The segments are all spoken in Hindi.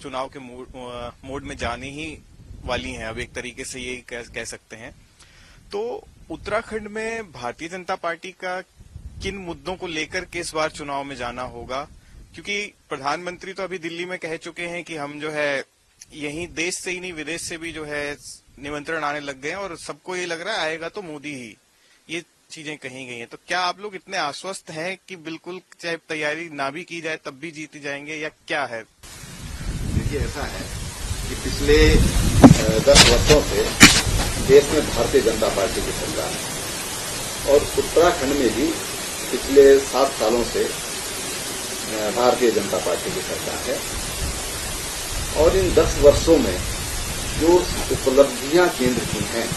चुनाव के मोड में जाने ही वाली हैं, अब एक तरीके से यही कह सकते हैं। तो उत्तराखंड में भारतीय जनता पार्टी का किन मुद्दों को लेकर के इस बार चुनाव में जाना होगा, क्योंकि प्रधानमंत्री तो अभी दिल्ली में कह चुके हैं कि हम जो है यहीं देश से ही नहीं विदेश से भी जो है निमंत्रण आने लग गए हैं और सबको ये लग रहा है आएगा तो मोदी ही, ये चीजें कही गई हैं। तो क्या आप लोग इतने आश्वस्त हैं कि बिल्कुल चाहे तैयारी ना भी की जाए तब भी जीती जाएंगे, या क्या है? देखिए, ऐसा है कि पिछले 10 वर्षों से देश में भारतीय जनता पार्टी की सरकार है और उत्तराखंड में भी पिछले 7 सालों से भारतीय जनता पार्टी की सरकार है। और इन 10 वर्षों में जो उपलब्धियां केंद्र की हैं,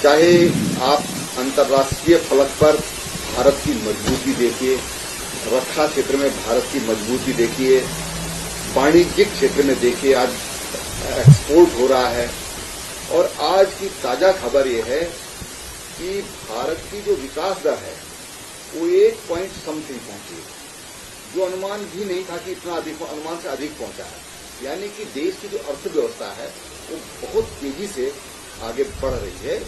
चाहे आप अंतर्राष्ट्रीय फलक पर भारत की मजबूती देखिए, रक्षा क्षेत्र में भारत की मजबूती देखिए, वाणिज्यिक क्षेत्र में देखिए आज एक्सपोर्ट हो रहा है। और आज की ताजा खबर यह है कि भारत की जो विकास दर है वो 1 पॉइंट समथिंग पहुंची है, जो अनुमान भी नहीं था कि इतना अधिक, अनुमान से अधिक पहुंचा है। यानी कि देश की जो अर्थव्यवस्था है वो बहुत तेजी से आगे बढ़ रही है।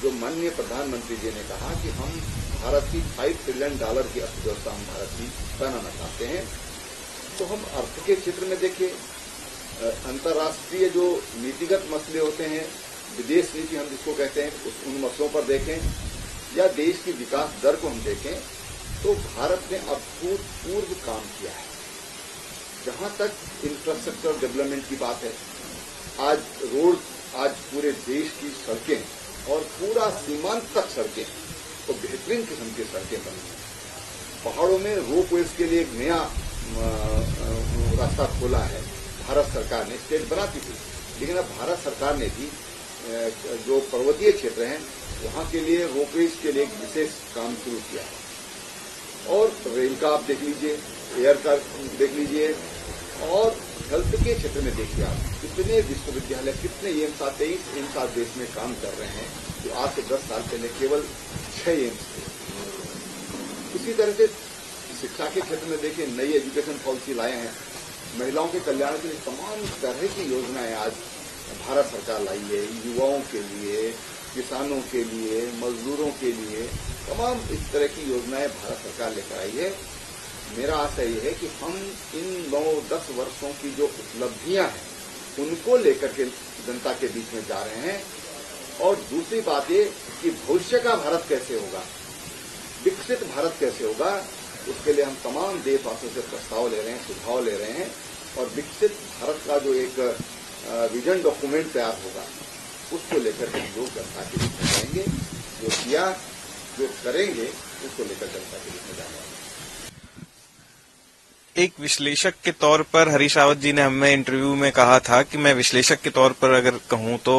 जो माननीय प्रधानमंत्री जी ने कहा कि हम भारत की $5 ट्रिलियन की अर्थव्यवस्था हम भारत की बनाना चाहते हैं, तो हम अर्थ के क्षेत्र में देखिए, अंतर्राष्ट्रीय जो नीतिगत मसले होते हैं, विदेश नीति हम जिसको कहते हैं, उन मसलों पर देखें, या देश की विकास दर को हम देखें, तो भारत ने अभूतपूर्व काम किया है। जहां तक इंफ्रास्ट्रक्चर डेवलपमेंट की बात है, आज रोड, आज पूरे देश की सड़कें और पूरा सीमांत तक सड़कें तो बेहतरीन किस्म की सड़कें बनी हैं। पहाड़ों में रोपवेज के लिए एक नया रास्ता खोला है भारत सरकार ने। स्टेट बनाती थी, लेकिन अब भारत सरकार ने भी जो पर्वतीय क्षेत्र हैं वहां के लिए रोपवेज के लिए एक विशेष काम शुरू किया है। और रेल का आप देख लीजिए, एयर का देख लीजिए, और हेल्थ के क्षेत्र में देखिए आप कितने विश्वविद्यालय, कितने एम्स आते हैं। इस एम्स आज देश में काम कर रहे हैं जो आज से 10 साल पहले केवल 6 एम्स थे। इसी तरह से शिक्षा के क्षेत्र में देखिए, नई एजुकेशन पॉलिसी लाए हैं। महिलाओं के कल्याण के लिए तमाम तरह की योजनाएं आज भारत सरकार लाई है। युवाओं के लिए, किसानों के लिए, मजदूरों के लिए तमाम इस तरह की योजनाएं भारत सरकार लेकर आई है। मेरा आशा ये है कि हम इन 9-10 वर्षों की जो उपलब्धियां हैं उनको लेकर के जनता के बीच में जा रहे हैं। और दूसरी बात ये कि भविष्य का भारत कैसे होगा, विकसित भारत कैसे होगा, उसके लिए हम तमाम देशवासियों से प्रस्ताव ले रहे हैं, सुझाव ले रहे हैं। और विकसित भारत का जो एक विजन डॉक्यूमेंट तैयार होगा उसको लेकर के लोग जनता के बीच में जाएंगे। जो किया, जो करेंगे, उसको लेकर जनता के बीच में जाएंगे। एक विश्लेषक के तौर पर हरीश रावत जी ने हमें इंटरव्यू में कहा था कि मैं विश्लेषक के तौर पर अगर कहूं तो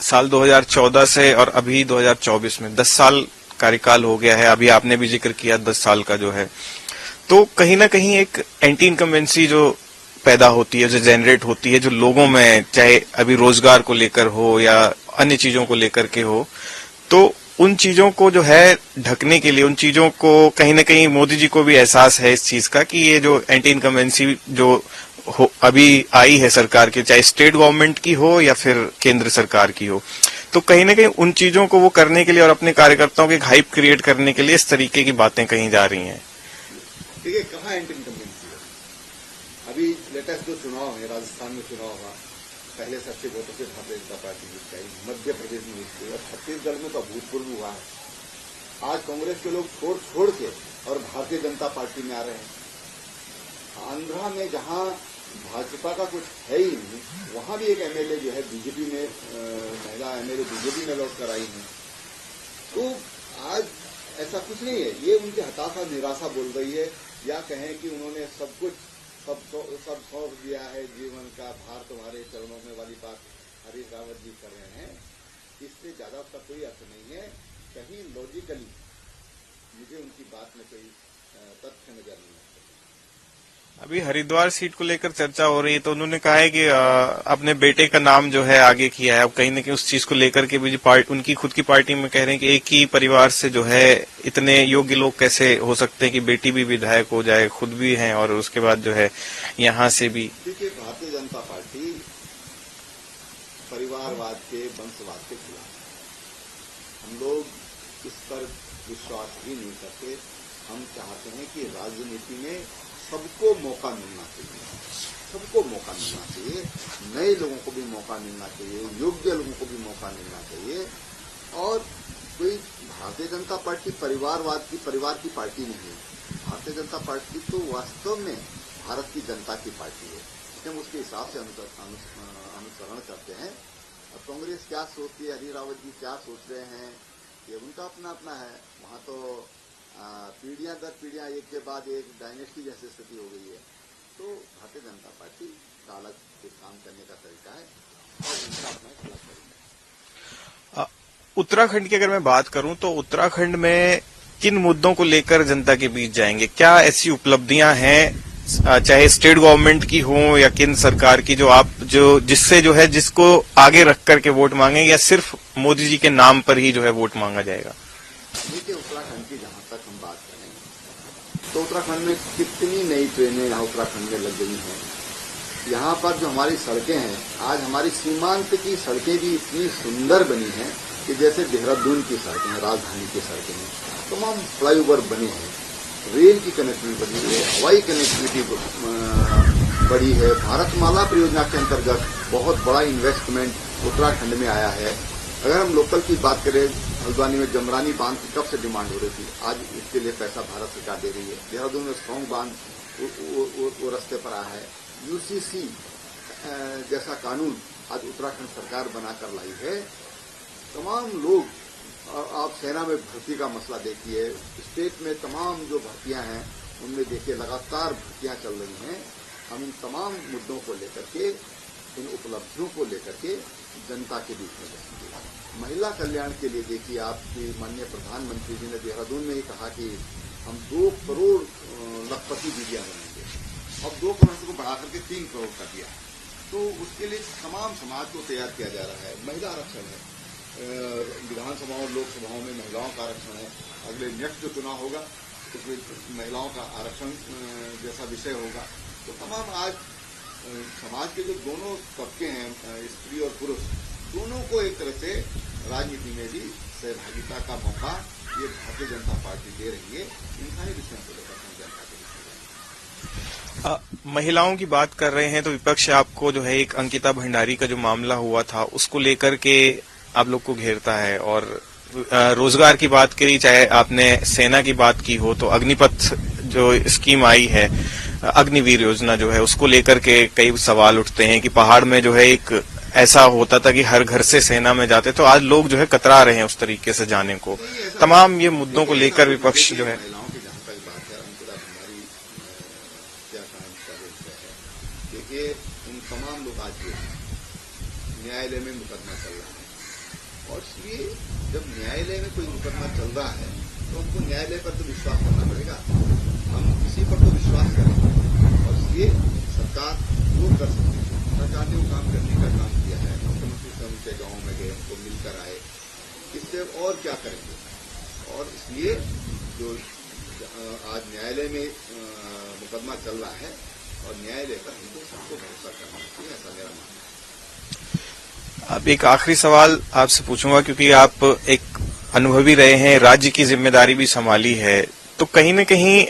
साल 2014 से और अभी 2024 में 10 साल कार्यकाल हो गया है। अभी आपने भी जिक्र किया 10 साल का जो है, तो कहीं ना कहीं एक एंटी इनकम्बेंसी जो पैदा होती है, जो जनरेट होती है, जो लोगों में, चाहे अभी रोजगार को लेकर हो या अन्य चीजों को लेकर के हो, तो उन चीजों को जो है ढकने के लिए, उन चीजों को कहीं ना कहीं मोदी जी को भी एहसास है इस चीज का कि ये जो एंटी इनकम्बेंसी जो अभी आई है सरकार की, चाहे स्टेट गवर्नमेंट की हो या फिर केंद्र सरकार की हो, तो कहीं ना कहीं उन चीजों को वो करने के लिए और अपने कार्यकर्ताओं के हाइप क्रिएट करने के लिए इस तरीके की बातें कही जा रही हैं। देखिए, कहाँ एंटी इनकम्बेंसी है? अभी लेटेस्ट जो चुनाव है, राजस्थान में चुनाव हुआ, पहले से अच्छे वोटों से भारतीय जनता पार्टी जीत गई, मध्य प्रदेश में जीत गई, और छत्तीसगढ़ में तो अभूतपूर्व हुआ है। आज कांग्रेस के लोग छोड़ के और भारतीय जनता पार्टी में आ रहे हैं। आंध्रा में जहां भाजपा का कुछ है ही नहीं, वहां भी एक एमएलए जो है बीजेपी में, महिला एमएलए बीजेपी में लौट कर आई है। तो आज ऐसा कुछ नहीं है, ये उनकी हताशा, निराशा बोल रही है, या कहें कि उन्होंने सब कुछ सब सौंप दिया है, जीवन का भार तुम्हारे चरणों में वाली बात हरीश रावत जी कर रहे हैं। इससे ज्यादा उसका कोई अर्थ नहीं है। कहीं लॉजिकली मुझे उनकी बात में कोई तथ्य नजर नहीं आता। अभी हरिद्वार सीट को लेकर चर्चा हो रही है, तो उन्होंने कहा है कि अपने बेटे का नाम जो है आगे किया है। अब कहीं न कहीं उस चीज को लेकर के भी उनकी खुद की पार्टी में कह रहे हैं कि एक ही परिवार से जो है इतने योग्य लोग कैसे हो सकते हैं कि बेटी भी विधायक हो जाए, खुद भी हैं और उसके बाद जो है यहाँ से भी। देखिए, भारतीय जनता पार्टी परिवारवाद के, वंशवाद के खिलाफ, हम लोग इस पर विश्वास ही नहीं करते। हम चाहते हैं कि राजनीति में सबको मौका मिलना चाहिए, सबको मौका मिलना चाहिए, नए लोगों को भी मौका मिलना चाहिए, योग्य लोगों को भी मौका मिलना चाहिए। और कोई भारतीय जनता पार्टी परिवार की पार्टी नहीं है। भारतीय जनता पार्टी तो वास्तव में भारत की जनता की पार्टी है। हम उसके हिसाब से अनुसरण करते हैं। और कांग्रेस क्या सोचती है, हरी रावत जी क्या सोच रहे हैं, ये उनका अपना अपना है। वहां तो पीढ़ियां दर पीढ़ियां एक के बाद एक डायनेस्टी जैसी स्थिति हो गई है। तो भारतीय जनता पार्टी का अलग एक काम करने का तरीका है और उनका अपना अलग तरीका है। उत्तराखंड की अगर मैं बात करूं तो उत्तराखंड में किन मुद्दों को लेकर जनता के बीच जाएंगे? क्या ऐसी उपलब्धियां हैं, चाहे स्टेट गवर्नमेंट की हो या केंद्र सरकार की, जिससे जो है जिसको आगे रख करके वोट मांगे, या सिर्फ मोदी जी के नाम पर ही जो है वोट मांगा जाएगा? देखिए, उत्तराखंड की जहां तक हम बात करें तो उत्तराखंड में कितनी नई ट्रेनें यहाँ उत्तराखंड में लग गई हैं। यहाँ पर जो हमारी सड़कें हैं, आज हमारी सीमांत की सड़कें भी इतनी सुंदर बनी हैं कि जैसे देहरादून की सड़कें हैं, राजधानी की सड़कें हैं, तमाम फ्लाईओवर बने हैं, रेल की कनेक्टिविटी बढ़ी है, हवाई कनेक्टिविटी बढ़ी है। भारतमाला परियोजना के अंतर्गत बहुत बड़ा इन्वेस्टमेंट उत्तराखंड में आया है। अगर हम लोकल की बात करें, हल्द्वानी में जमरानी बांध की कब से डिमांड हो रही थी, आज इसके लिए पैसा भारत सरकार दे रही है। देहरादून में स्ट्रॉन्ग बांध वो रास्ते पर आया है। यूसीसी जैसा कानून आज उत्तराखंड सरकार बनाकर लाई है। तमाम लोग, आप सेना में भर्ती का मसला देखिए, स्टेट में तमाम जो भर्तियां हैं उनमें देखिए लगातार भर्तियां चल रही हैं। हम इन तमाम मुद्दों को लेकर के, इन उपलब्धियों को लेकर के जनता के बीच में रहेंगे। महिला कल्याण के लिए देखिए, आपकी माननीय प्रधानमंत्री जी ने देहरादून में ही कहा कि हम 2 करोड़ लखपति दीदियां बनाएंगे। अब 2 करोड़ को बढ़ाकर के 3 करोड़ कर दिया। तो उसके लिए तमाम समाज को तैयार किया जा रहा है। महिला आरक्षण है, विधानसभाओं और लोकसभाओं में महिलाओं का आरक्षण है। अगले नेक्स्ट जो चुनाव होगा उसमें महिलाओं का आरक्षण जैसा विषय होगा। तो तमाम आज समाज के जो दोनों तबके हैं, स्त्री और पुरुष, दोनों को एक तरह से राजनीति में भी सहभागिता का मौका ये भारतीय जनता पार्टी दे रही है। इन सारे विषयों को लेकर हम जनता के महिलाओं की बात कर रहे हैं तो विपक्ष आपको जो है एक अंकिता भंडारी का जो मामला हुआ था उसको लेकर के आप लोग को घेरता है, और रोजगार की बात करी, चाहे आपने सेना की बात की हो, तो अग्निपथ जो स्कीम आई है, अग्निवीर योजना जो है, उसको लेकर के कई सवाल उठते हैं कि पहाड़ में जो है एक ऐसा होता था कि हर घर से सेना में जाते, तो आज लोग जो है कतरा रहे हैं उस तरीके से जाने को। तमाम ये मुद्दों को लेकर विपक्ष जो है, महिलाओं की जहां तक बात है, अंकिता भंडारी क्या देखिए, उन तमाम लोग आज न्यायालय में मुकदमा चल रहा है, और इसलिए जब न्यायालय में कोई मुकदमा चल रहा है तो हमको न्यायालय पर तो विश्वास करना पड़ेगा। हम किसी पर तो विश्वास करेंगे, और इसलिए सरकार वो कर सकती है। सरकार ने वो काम करने का काम किया है। मुख्यमंत्री स्वयं से गाँव में गए, उनको मिलकर आए, इससे और क्या करेंगे। और इसलिए जो आज न्यायालय में मुकदमा चल रहा है, और न्यायालय पर हमको सबको भरोसा करना चाहिए, ऐसा मेरा मानना है। अब एक आखिरी सवाल आपसे पूछूंगा, क्योंकि आप एक अनुभवी रहे हैं, राज्य की जिम्मेदारी भी संभाली है, तो कहीं न कहीं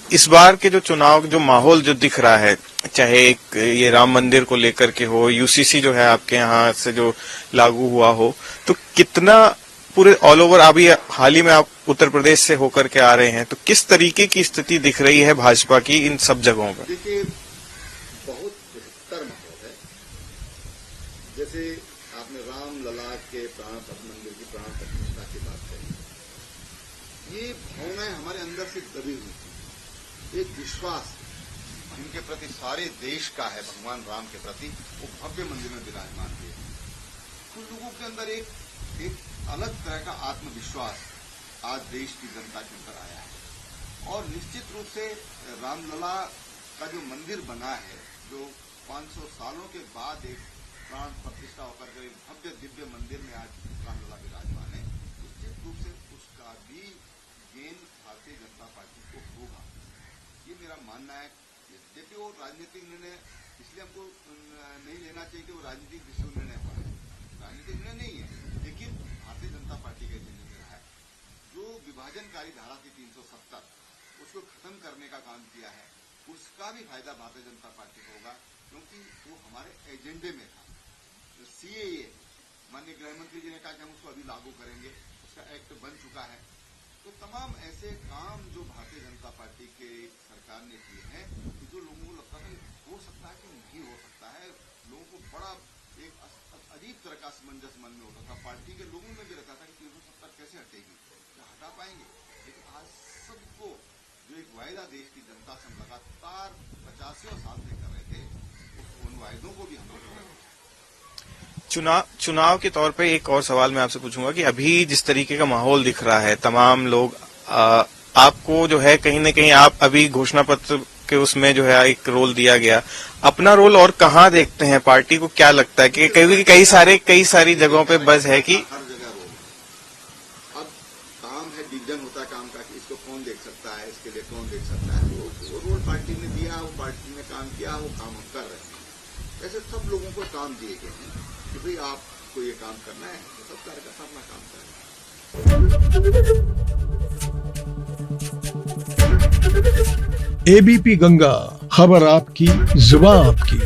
इस बार के जो चुनाव जो माहौल जो दिख रहा है, चाहे एक ये राम मंदिर को लेकर के हो, यूसीसी जो है आपके यहाँ से जो लागू हुआ हो, तो कितना पूरे ऑल ओवर, अभी हाल ही में आप उत्तर प्रदेश से होकर के आ रहे हैं, तो किस तरीके की स्थिति दिख रही है भाजपा की इन सब जगहों पर? देखिए, बहुत बेहतर माहौल है। जैसे आपने राम लला के प्राण मंदिर की प्राण प्रतिष्ठा की बात करी, ये भावनाएं हमारे अंदर से दबी हुई थी। एक विश्वास इनके प्रति सारे देश का है, भगवान राम के प्रति, वो भव्य मंदिर में विराजमान हुए। तो लोगों के अंदर एक अलग तरह का आत्मविश्वास आज देश की जनता के अंदर आया है। और निश्चित रूप से रामलला का जो मंदिर बना है, जो 500 सालों के बाद एक प्राण प्रतिष्ठा होकर के भव्य दिव्य मंदिर में आज रामलला विराजमान है, निश्चित रूप से उसका भी गेन भारतीय जनता पार्टी को होगा, ये मेरा मानना है। यद्यपि वो राजनीतिक निर्णय इसलिए हमको नहीं लेना चाहिए कि वो राजनीतिक निर्णय है, राजनीतिक निर्णय नहीं है, लेकिन भारतीय जनता पार्टी का निर्णय है। जो विभाजनकारी धारा थी 370 उसको खत्म करने का काम किया है, उसका भी फायदा भारतीय जनता पार्टी को होगा, क्योंकि वो हमारे एजेंडे में था। जो सीएए माननीय गृहमंत्री जी ने कहा कि हम उसको अभी लागू करेंगे, उसका एक्ट बन चुका है। तो तमाम ऐसे काम जो भारतीय जनता पार्टी के सरकार ने किए हैं, जो लोगों को लगता था हो सकता है कि नहीं हो सकता है, लोगों को बड़ा एक अजीब तरह का असमंजस मन में होता था, पार्टी के लोगों में भी रहता था कि 370 कैसे हटेगी, क्या हटा पाएंगे। लेकिन आज सबको जो एक वायदा देश की जनता से लगातार 50 साल से कर रहे थे, उन वायदों को भी हम लोग चुनाव के तौर पे एक और सवाल मैं आपसे पूछूंगा कि अभी जिस तरीके का माहौल दिख रहा है, तमाम लोग आपको जो है कहीं न कहीं आप अभी घोषणा पत्र के उसमें जो है एक रोल दिया गया, अपना रोल और कहाँ देखते हैं? पार्टी को क्या लगता है कि कई सारी जगहों पे बस है कि हर जगह रोल, अब काम है, डिवीजन होता है काम का कि इसको कौन देख सकता है, इसके लिए कौन देख सकता है, वो रोल पार्टी ने दिया, वो पार्टी ने काम किया, वो काम हम कर रहे हैं। ऐसे सब लोगों को काम दिए गए हैं कि भाई आपको ये काम करना है, तो सब कार्यकर्ता अपना काम कर रहे हैं। एबीपी गंगा, खबर आपकी, जुबान आपकी।